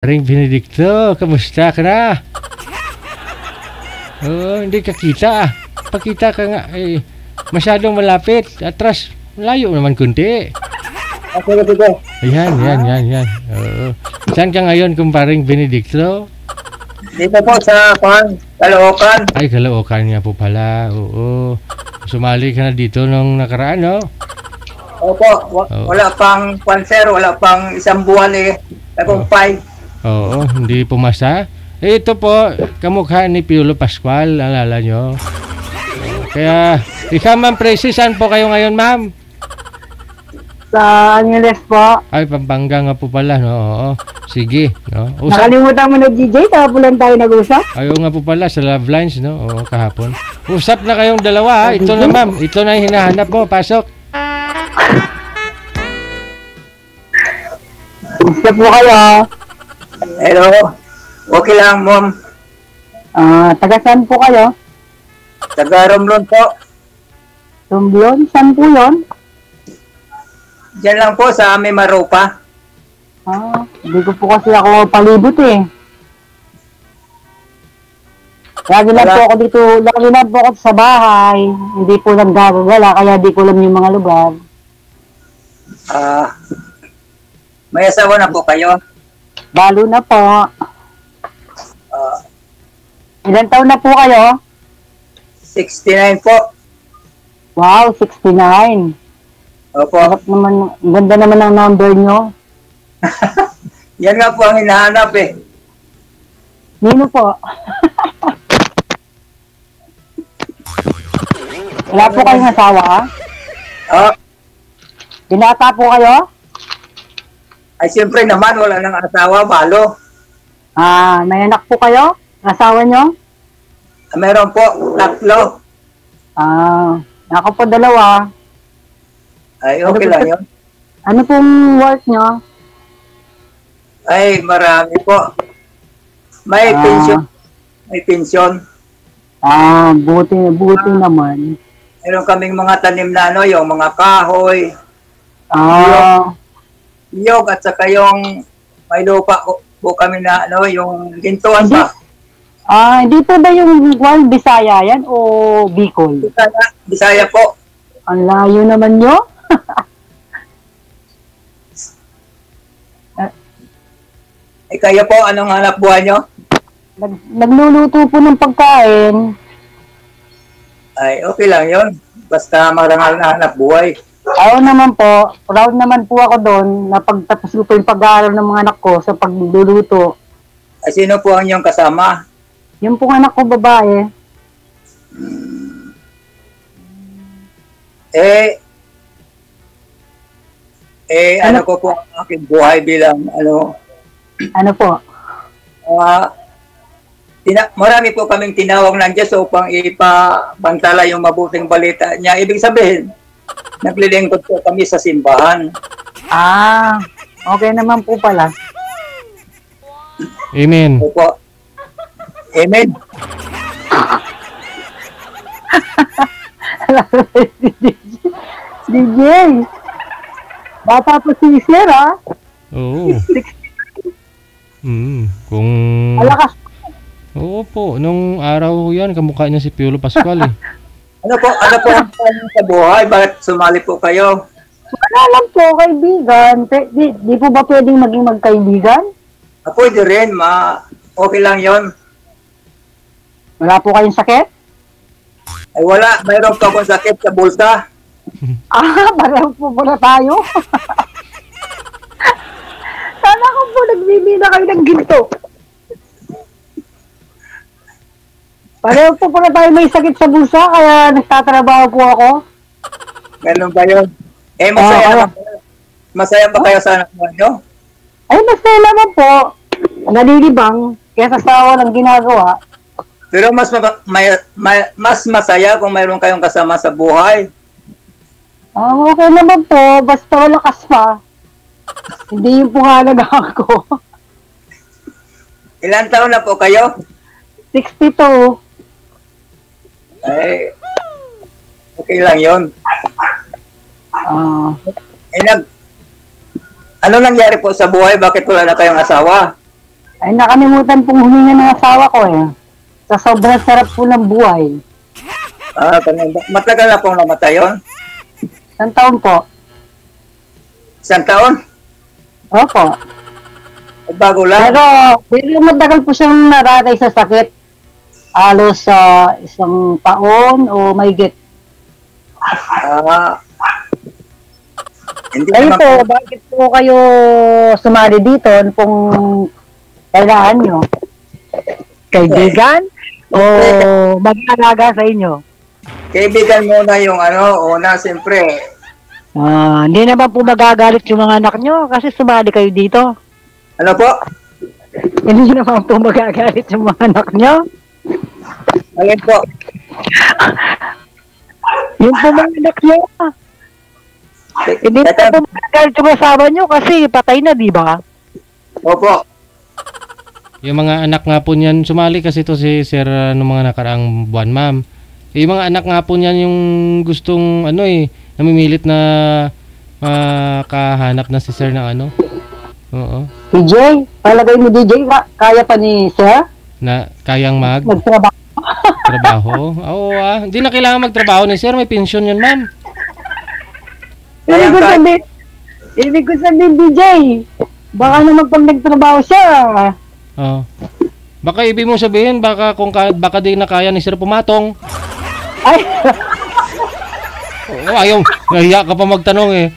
Ring Benedicto, kamusta ka na? Oh, hindi ka kita. Pakita ka nga. Masyadong malapit. Atras, malayo naman kunti. Yan. Saan ka ngayon, kumparing Benedicto? Dito po sa Caloocan. Ay, Caloocan nga po pala. Oo. Sumali ka na dito nung nakaraan, no? Opo, wala pang sir, wala pang isang buwan nakumpay. Oo, hindi pumasa. Ito po, kamukha ni Piolo Pascual, alala nyo. Kaya, ikaw ma'am Presi, saan po kayo ngayon ma'am? Sa Angeles po. Ay, Pampanga nga po pala, no? Oo. Sige, no? Nakalimutan mo na DJ, tapos tayo nag-usap. Ayaw nga po pala sa Love Lines, no? Oo, kahapon. Usap na kayong dalawa, ha? Ito na ma'am, ito na yung hinahanap mo, pasok. Usap po kayo. Hello, okay lang ma'am. Taga saan po kayo? Taga Romblon po. Romblon? Saan po yun? Diyan lang po sa aming Marupa. Hindi ko po kasi ako palibot eh. Lagi lang po ako sa bahay. Hindi po naggagala, kaya di ko alam yung mga lugar. May asawa na po kayo? Balo na po. Ilan taon na po kayo? 69 po. Wow, 69. Opo. Naman, ganda naman ang number nyo. Yan nga po ang hinahanap eh. Nino po? Wala po kayong asawa? Binata po kayo? Ay siyempre naman, wala nang asawa, balo. May anak po kayo? Asawa nyo? Meron po, 3. Ako po 2. Ay, okay lang yun. Ano pong work nyo? Ay, marami po. May pension. May pension. Buti naman. Meron kaming mga tanim na yung mga kahoy, niyog, at saka yung may lupa po kami na yung gintuan pa. Hindi po ba yung Bisaya yan o Bicol? Bisaya po. Ang layo naman nyo. Kayo po, anong hanap buhay nyo? Nagluluto po ng pagkain. Ay, okay lang yun. Basta marangal na hanap buhay. Ako naman po, proud naman po ako doon na pagtapos ko po yung pag-aaral ng mga anak ko sa pagluluto. Ay, sino po ang inyong kasama? Yung pong anak ko babae. Ano ko po ang aking buhay bilang Ano po? Marami po kaming tinawag ng Diyos upang ipabantala yung mabuting balita niya. Ibig sabihin, naglilingkod po kami sa simbahan. Okay naman po pala. Amen. Opo. Amen. DJ. Bata po si Sir, Oo. Kung... Malakas. Oo po, nung araw yan, kamukha niya si Piolo Pascual eh. Ano po ang plan sa buhay? Bakit sumali po kayo? Wala lang po, kaibigan. Di po ba pwedeng maging magkaibigan? Pwede rin, okay lang yon. Wala po kayong sakit? Ay wala, mayroon pa akong sakit sa bulsa. Pareho po pala tayo. Sana ko po nagbibina kayo ng ginto. Pareho po pala tayo may sakit sa bulsa, kaya nagtatrabaho po ako. Ganun ba yun? Masaya ba kayo sa anak nyo? Ay, masaya naman po. Nalilibang, kaya sa walang ginagawa. Pero mas masaya kung mayroon kayong kasama sa buhay. Okay naman po, basta malakas pa. Hindi yung puhalaga ako. Ilan taon na po kayo? 62. Ay, okay lang yun. Ah, Ano nangyari po sa buhay? Bakit wala na kayong asawa? Ay, nakalimutan pong huminga ng asawa ko eh. Sa sobrang sarap po ng buhay. Matagal na pong namatay yun? Isang taon po. Isang taon? Opo. Bago lang? Pero matagal po siyang naratay sa sakit. Halos sa isang taon o mahigit. Hindi Kayo naman po, bakit po kayo sumali dito? Ano pong kailangan nyo? Kaibigan? O mag-alaga sa inyo? Kaibigan muna yung una, siyempre. Hindi naman po magagalit yung mga anak nyo kasi sumali kayo dito. Ano po? Hindi naman po magagalit yung mga anak nyo. Alin po? Yung po mga anak nyo. Hindi na po magagalit yung asawa nyo kasi patay na, di ba? Opo. Yung mga anak nga po niyan, sumali kasi to si Sir noong mga nakaraang buwan, ma'am. Yung mga anak nga po niyan yung gustong namimilit na kahanap na si Sir ng Oo. DJ, palagay mo DJ, kaya pa ni Sir? Na kayang Magtrabaho. trabaho. Oo hindi na kailangan magtrabaho ni Sir, may pension yun, ma'am. Ibig ko sabihin, DJ, baka naman pag nagtrabaho siya. Oo. Baka ibig mo sabihin, baka di na kaya ni Sir pumatong. Ay, Ayaw, nahiya ka pa magtanong eh.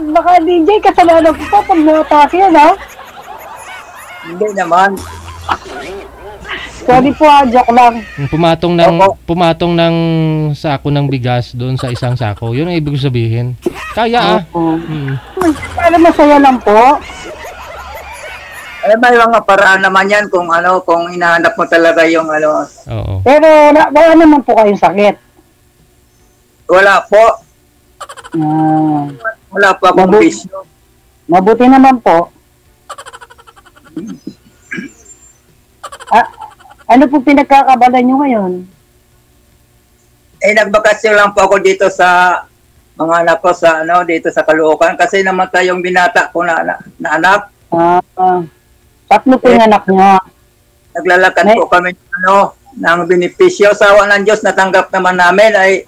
baka DJ, kasalanan ko pa pag na-atake yan, ha? Hindi naman. Sorry po, joke lang. Pumatong ng sako ng bigas doon sa isang sako. Yun ang ibig sabihin. Kaya Para masaya lang po. May mga paraan naman yan kung hinahanap mo talaga yung Oo. Pero wala naman po kayong sakit. Wala po. Wala po akong bisyo. Mabuti naman po. Ano po pinagkakabalan nyo ngayon? Nagbakasyon lang po ako dito sa mga anak ko dito sa Caloocan kasi namatay yung binata ko na anak. Tatlo po yung anak nyo. Naglalakad po kami ng benepisyo. Sa awa ng Diyos, natanggap naman namin ay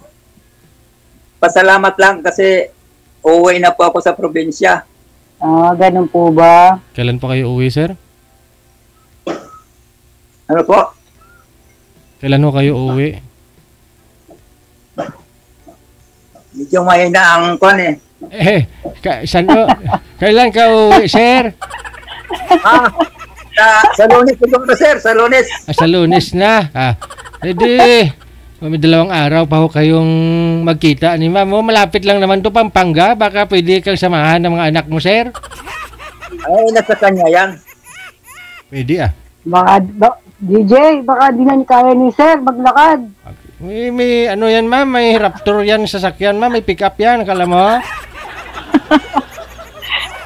pasalamat lang kasi uuwi na po ako sa probinsya. Ganun po ba? Kailan pa kayo uwi, Sir? Ano po? Kailan ho kayo uwi? Medyo mahina ang Kailan ka uwi, Sir? Sa Lunes siguro, Sir. Sa Lunes. Sa Lunes na. Edi, may 2 araw pa ho kayong magkita ni Ma'am. Malapit lang naman to Pampanga. Baka pwede kang samahan ng mga anak mo, Sir. Ay, nasa kanya yan. Pwede DJ, baka di na kaya ni Sir maglakad. May yan, Ma'am. May Raptor yan sasakyan, Ma'am. May pick up yan. Akala mo?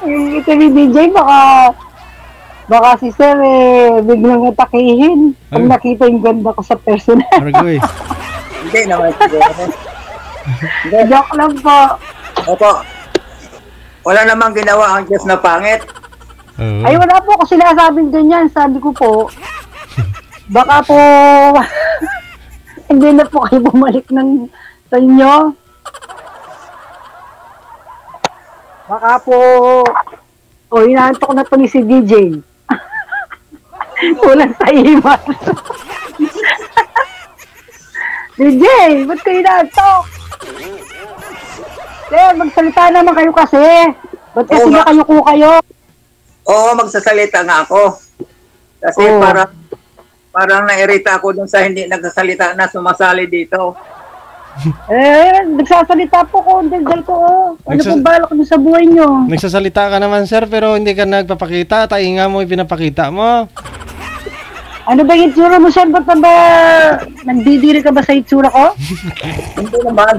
Ito ni DJ, baka si Sir biglang atakihin pag nakita yung ganda ko sa personal. Argoy. Hindi naman siguro. Joke lang po. Opo. Wala namang ginawa ang Diyos na pangit. Ay, wala po kasi nasabing ganyan. Sabi ko po, baka po hindi na po kayo bumalik sa inyo. Baka po inaantok na po ni si DJ. Kulang sa iman. DJ, ba't kayo inaantok? Sir, magsalita naman kayo kasi. Ba't kasi kayo? Oo, magsasalita nga ako. Kasi parang nairita ako dun sa hindi nagsasalita na sumasali dito. Nagsasalita po ko. Dagdal ko. Ano pong balak nyo sa buhay nyo? Nagsasalita ka naman, Sir, pero hindi ka nagpapakita. Tainga mo, ipinapakita mo. Ano ba yung itsura mo, Sir? Ba't ba nagdidiri ka ba sa itsura ko? Hindi naman.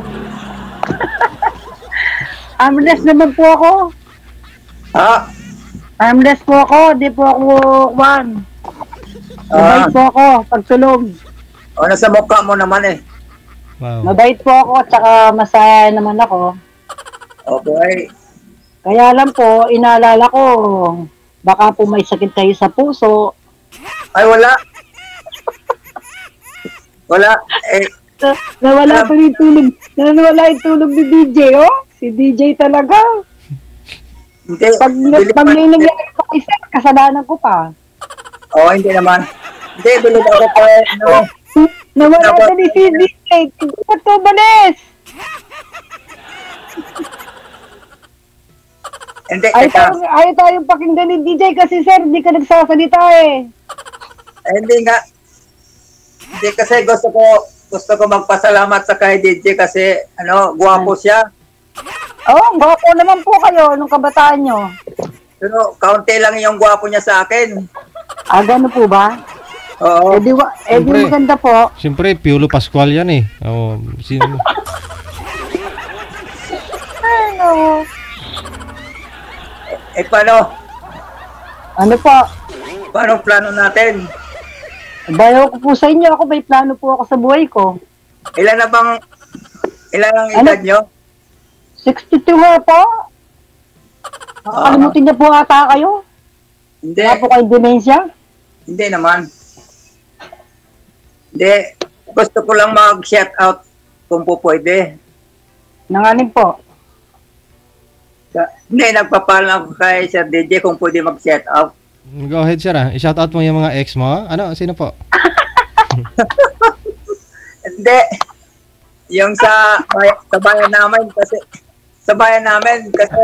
Armless naman po ako. Armless po ako. Di po ako one. Mabait po ako. Pagtulog. Nasa mukha mo naman eh. Wow. Mabait po ako. Tsaka masaya naman ako. Okay. Kaya lang po, inaalala ko, baka po may sakit kayo sa puso. Ay, wala. Wala. Eh, Nawala pa yung tulog. Nawala yung tulog ni DJ, oh. Si DJ talaga. hindi. Pag may nangyari pa isa, kasalanan ko pa. Oo, hindi naman. Hindi, bilog ako pa. No. Nawala pa ni si DJ. Ba't ko balis? Hindi, Ayaw teka. tayong pakinggan ni DJ kasi sir, di ka nagsasalita eh. Eh, hindi nga. Hindi kasi gusto ko magpasalamat sa kay DJ kasi guwapo siya. Oh, gwapo naman po kayo nung kabataan nyo. Pero kaunti lang yung guwapo niya sa akin. Ah, gano'n po ba? Oo. Eh di Siyempre. maganda po. Siyempre, Piolo Pascual yan eh. Oh, sino? Ano? Eh, paano? Ano po? Paano ang plano natin? Bayaw ko po sa inyo. Ako may plano po ako sa buhay ko. Ilan ang Ano? edad nyo? 62 nga po. Nakakalimutin niyo po ata kayo. Hindi. Wala po kayong demensya. Hindi naman. Hindi. Gusto ko lang mag-shout out kung po pwede. Nanganin po. Hindi, nagpapalang ako kay Sir DJ kung pwede mag-shout out. Go ahead, sir. I-shoutout mo yung mga ex mo. Ano? Sino po? Hindi. Yung sa bayan namin kasi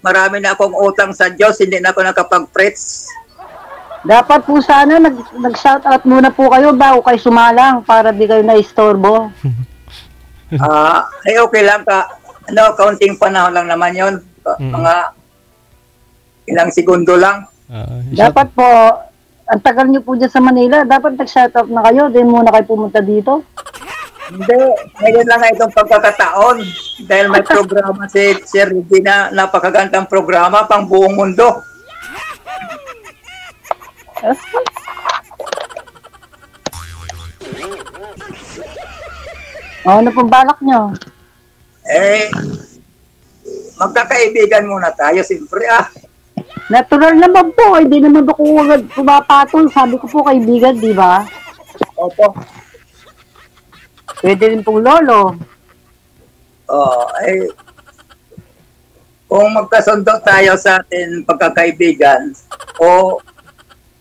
marami na akong utang sa Diyos, hindi na ako nakapag-preach. Dapat po sana nag-shoutout muna po kayo bago kayo sumalang para di kayo na-istorbo. Ay okay lang kaunting panahon lang naman yon. Mga ilang segundo lang. Dapat po, ang tagal niyo po dyan sa Manila, dapat nag-shoutout na kayo, din muna kayo pumunta dito. Hindi, ngayon lang nga itong pagkakataon dahil may programa si Sir Regina, napakagandang programa pang buong mundo. Ano pong balak nyo? Eh, magkakaibigan muna tayo, siyempre Natural naman po, hindi naman ako pumapatol. Sabi ko po kaibigan, di ba? Opo. Pwede rin pong lolo. Kung magkasundo tayo sa ating pagkakaibigan o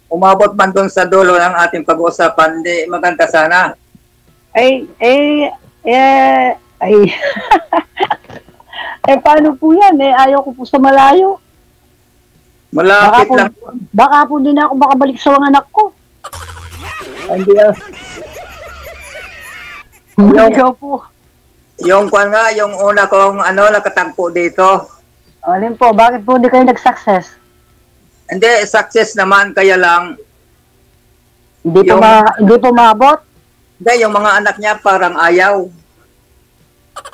umabot man doon sa dulo ng ating pag-uusapan, di maganda sana. Ay. Paano po yan? Ayaw ko po sa malayo. Malapit lang. Baka po din ako makabalik sa mga anak ko. Hindi Ikaw po. yung una kong nakatagpo dito. Alin po, bakit po hindi kayo nag-success? Hindi, success naman, kaya lang, Hindi po maabot? hindi, yung mga anak niya parang ayaw.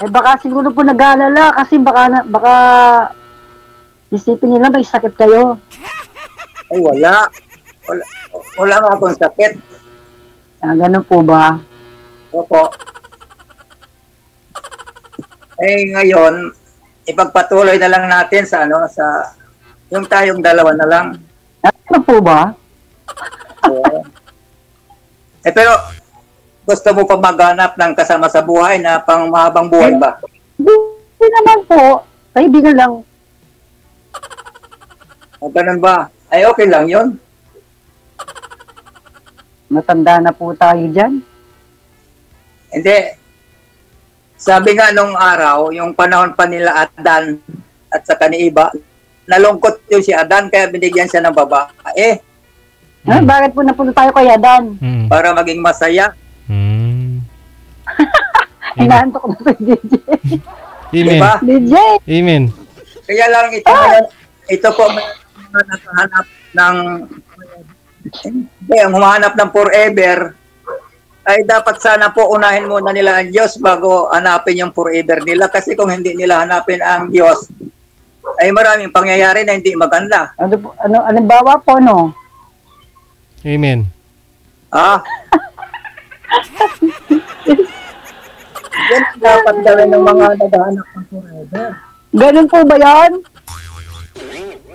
Baka siguro po nag-aalala kasi baka isipin nila may sakit kayo. Ay, wala. Wala nga akong sakit. Ganun po ba? Opo. Ngayon, ipagpatuloy na lang natin sa yung tayong dalawa na lang. Ano po ba? Pero, gusto mo pa maghanap ng kasama sa buhay na pang mahabang buhay ba? Hindi naman po. Kaibigan lang. Ganun ba? Ay, okay lang yun. Matanda na po tayo dyan. Hindi. Sabi nga nung araw, yung panahon pa nila Adan at saka ni Iba, nalungkot yun si Adan kaya binigyan siya ng babae Bakit po napunta tayo kay Adan? para maging masaya. Hinahantok na si DJ. Amen. Diba? DJ! Amen. Kaya lang ito po may mga nakahanap ng ang humahanap ng forever ay dapat sana po unahin muna nila ang Diyos bago hanapin yung forever nila kasi kung hindi nila hanapin ang Diyos ay maraming pangyayari na hindi maganda. Anong bawa po, no? Amen. Yan dapat gawin ng mga naghahanap ng forever. Ganun po ba yan?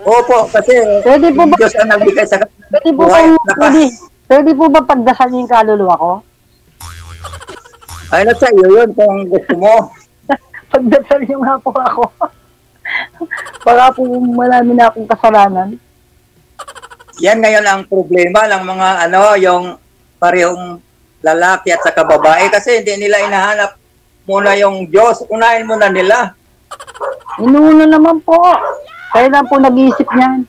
Opo, kasi Pwede po yung ba, Diyos ang nagbigay sa pwede po buhay bang, at lakas. pwede po ba pagdasal yung kaluluwa ko? Ay, nasa iyo yun kung gusto mo. Pagdasal niyo nga po ako. Para po marami na akong kasalanan. Yan ngayon ang problema ng mga yung parehong lalaki at saka babae kasi hindi nila inahanap muna yung Diyos. Unahin muna nila. Inuuna naman po. Kaya lang po nag-iisip niyan.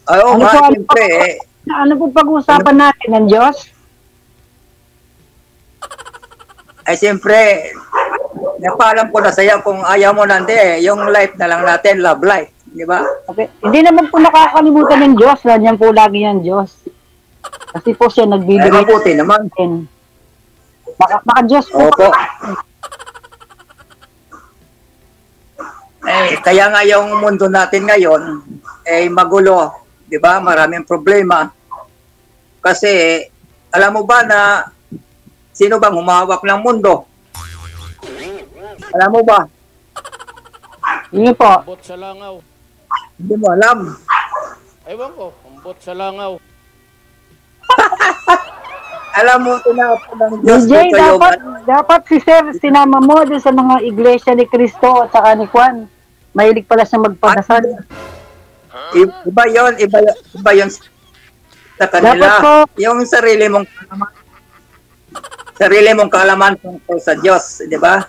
Ay, oo Ano nga, po, siyempre ano po pag-uusapan natin ng Diyos? ay siyempre, napaalam ko na sa'yo kung ayaw mo nante, yung life na lang natin, love life. Di ba? Okay. Hindi naman po nakakalimutan ng Diyos. Ganyan po lagi yan Diyos. Kasi po siya Ay, nagbibigay mabuti naman. natin. Baka Diyos po. Opo. Eh, kaya nga yung mundo natin ngayon, ay magulo. Di ba? Maraming problema. Kasi, alam mo ba na sino bang humahawak ng mundo? Alam mo ba? Yun po. Ambot sa langaw. Hindi mo alam. Ewan ko, ambot sa langaw. Alam mo, tinapo ng Diyos DJ, dito yung... dapat si Sir, sinama mo dun sa mga iglesia ni Cristo at saka ni Juan. Mahilig pala siya magpadasal. Iba yun sa kanila. Dapat po. Yung sarili mong kaalaman tungkol sa Diyos, di ba?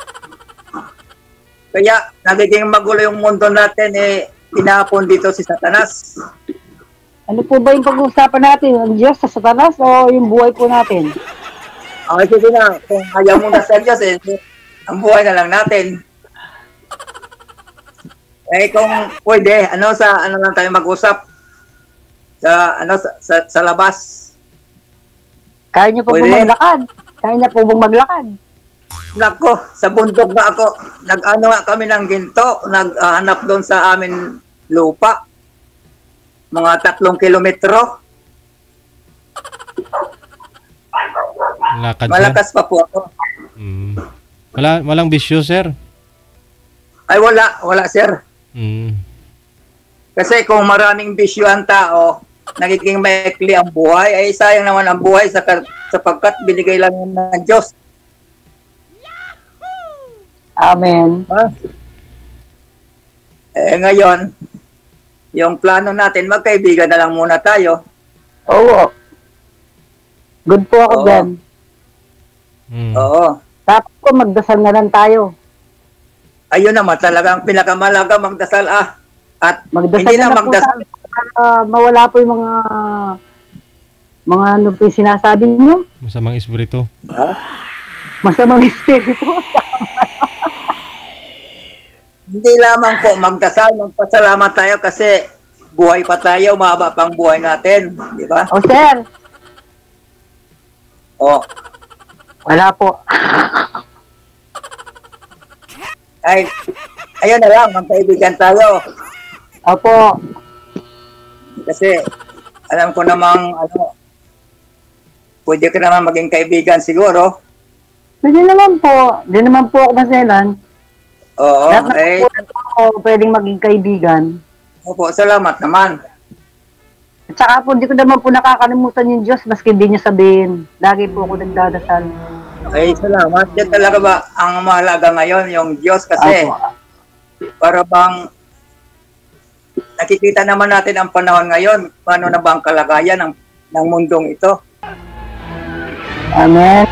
Kaya nagiging magulo yung mundo natin, pinapon dito si Satanas. Ano po ba yung pag-uusapan natin? Ang Diyos sa Satanas o yung buhay po natin? Okay, sige na. Kung ayaw mo na sa Diyos, ang buhay na lang natin. Kung pwede, ano lang tayo mag-usap? Sa labas. Kaya niyo po Pwede. bang maglakad? Kaya niya po bang maglakad? Nako, sa bundok na ako. Nga kami ng ginto. Naghanap doon sa amin lupa. Mga 3 kilometro. Lakad, sir. Malakas pa po ako. Mm. Walang bisyo, sir. Ay, wala sir. Mm. Kasi kung maraming bisyo ang tao, nagiging maikli ang buhay, ay sayang naman ang buhay sapagkat binigay lang yun ng Diyos. Amen. Ha? Ngayon, yung plano natin, magkaibigan na lang muna tayo. Oo. Good po ako Oo. dyan. Mm. Oo. Tapos po magdasal na lang tayo. Ayun naman talagang pinakamalaga magdasal At Magdasal hindi na na po magdasal. para mawala po yung mga ano po yung sinasabi niyo. Masamang espiritu. Masamang espiritu. Hindi lamang po magdasal, magpasalamat tayo kasi buhay pa tayo, mahaba pang buhay natin. Di ba? O sir, O, wala po. ayun na lang, magkaibigan tayo. Opo. Kasi alam ko namang pwede ka naman maging kaibigan siguro. Hindi naman po. Hindi naman po ako maselan. Oo, Lahat na po ako pwedeng maging kaibigan. opo, salamat naman. At saka po, hindi ko naman po nakakalimutan yung Diyos maski hindi niya sabihin. Lagi po ako nagdadasal. Ay, salamat. Yan talaga ba ang mahalaga ngayon, yung Diyos kasi Opo. para bang nakikita naman natin ang panahon ngayon, paano na ba ang kalagayan ng mundong ito. Amen.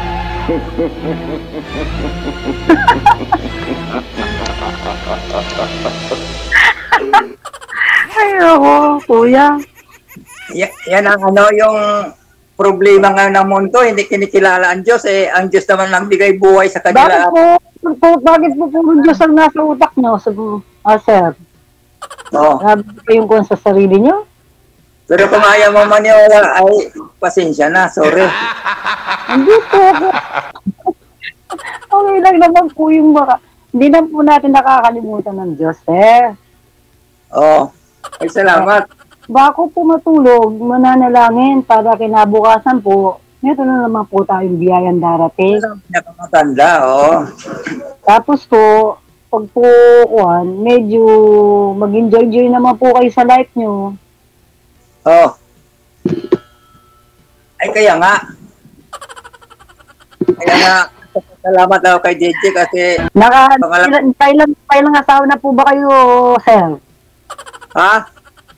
Ay, ako, kuya. Yan ang yung problema ngayon ng mundo, hindi kinikilala ang Diyos. Ang Diyos naman nagbigay buhay sa kanila. Bakit po puro Diyos ang nasa utak nyo, sir? Oo. Sabi ko yung kung sa sarili nyo? Pero kung ayaw mo maniwala, ay pasensya na, sorry. Hindi po ako. Okay lang naman po yung hindi na po natin nakakalimutan ng Diyos, eh. Oo. Ay, salamat. Bago po matulog, mananalangin para kinabukasan po, meron na naman po tayong biyayang darating. Yan ang pinakamatanda, oo. Tapos po, pag po kuhan, medyo mag-enjoy naman po kayo sa life nyo. Oh. Ay, kaya nga. Kaya nga, salamat daw kay DJ kasi, Nakailang asawa na po ba kayo, sir? ha?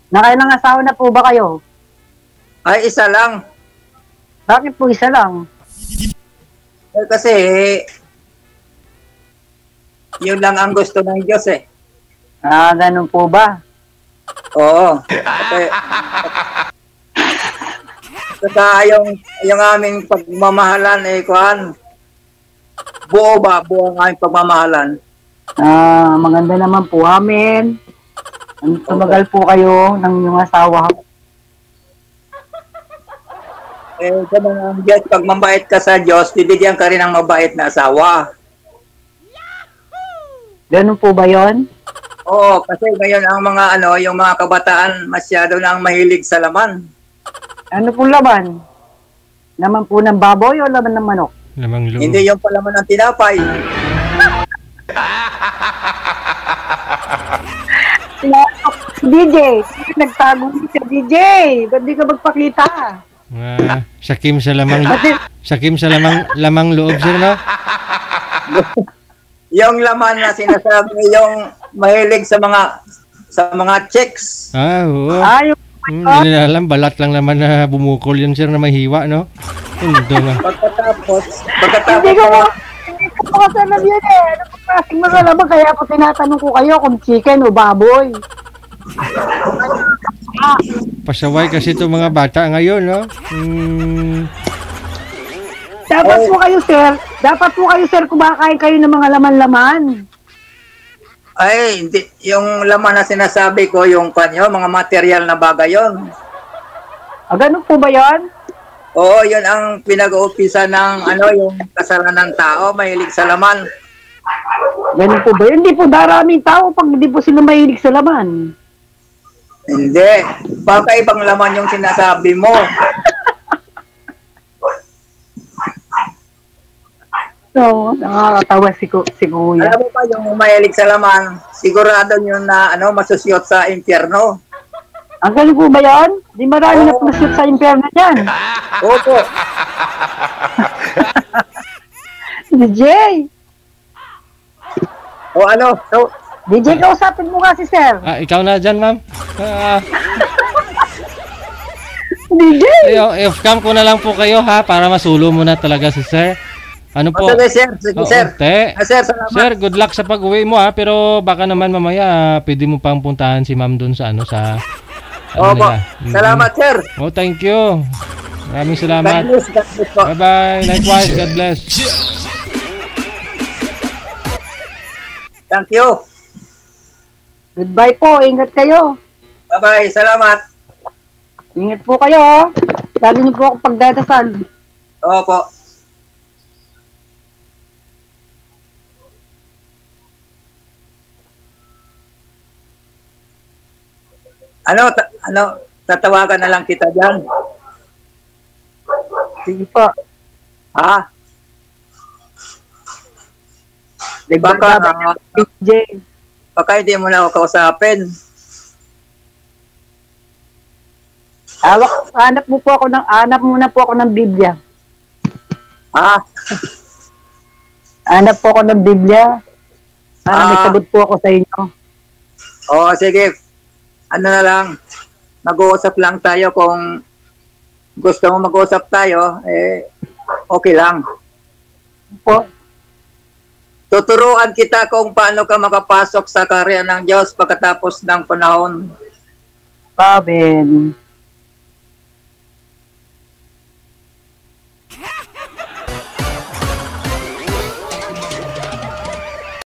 Nakailang asawa na po ba kayo? Ay, isa lang. Bakit po isa lang? Eh, kasi, yun lang ang gusto ng Diyos eh. Ah, ganun po ba? Oo. Kasi, saka yung aming pagmamahalan eh, kuhan, buo ba? Buo ang aming pagmamahalan. Ah, maganda naman po amin. Tumagal po kayo ng inyong asawa. Eh, ganun ang Diyos. Pag mabait ka sa Diyos, bibigyan ka rin ng mabait na asawa. Ganun po ba yon? Oo, kasi ngayon ang mga yung mga kabataan masyado nang mahilig sa laman. Ano po laman? Laman po ng baboy o laman ng manok? Lamang loob. Hindi yung palaman ng tinapay. DJ, nagtago ka DJ. Ba't di ka magpakita? Sakim sa lamang loob, sir, no? Yung laman na sinasabi, yung mahilig sa mga chicks. Oo. Ay, Hindi nila alam, balat lang naman na bumukol yun, sir, na mahiwa, no? Hindi nga. Pagkatapos, hindi ko kasi alam yun eh. Ano po klaseng mga laman? Kaya po tinatanong ko kayo kung chicken o baboy. Pasaway kasi itong mga bata ngayon, no? Dapat po kayo, sir, kumakain kayo ng mga laman-laman. ay, hindi, yung laman na sinasabi ko, yung mga material na bagay yon. Ah, ganun po ba yun? Oo, yun ang pinag-uumpisa ng yung kasalanan ng tao, mahilig sa laman. Ganun po ba yun? Hindi po daraming tao pag hindi po sila mahilig sa laman. Hindi. Baka ibang laman yung sinasabi mo. So, nakakatawa si Kuya. Alam mo pa yung mahilig sa laman, sigurado yun na masusyot sa impyerno. Ang galing po ba yun? Di marami na pumasot sa impyerno dyan. Opo. DJ! O ano? So, DJ, kausapin mo nga si Sir. Ikaw na dyan, ma'am. DJ! Off-cam ko na lang po kayo, ha? Para masulo mo na talaga si sir. Ano po? Sige, sir. Sige, sir. Sir, salamat. Sir, good luck sa pag-uwi mo, ha? Pero baka naman mamaya, pwede mo pang puntahan si ma'am doon sa Opo. Salamat, sir. Oh, thank you. Maraming God salamat. bless. God bless po. Bye-bye. Likewise, God bless. Thank you. Goodbye po. Ingat kayo. Bye-bye. Salamat. Ingat po kayo. Lagi niyo po ako pagdadasal. Opo. Tatawagan na lang kita dyan. Sige po. Ha? Baka DJ. hindi mo na ako kausapin. Hanap muna po ako ng Biblia. Ha? Hanap po ako ng Biblia. Para may sagot po ako sa inyo. Oo, sige. Ano na lang, mag-uusap lang tayo kung gusto mo mag-uusap tayo, okay lang. Po. Tuturuan kita kung paano ka makapasok sa karya ng Diyos pagkatapos ng panahon. Amen.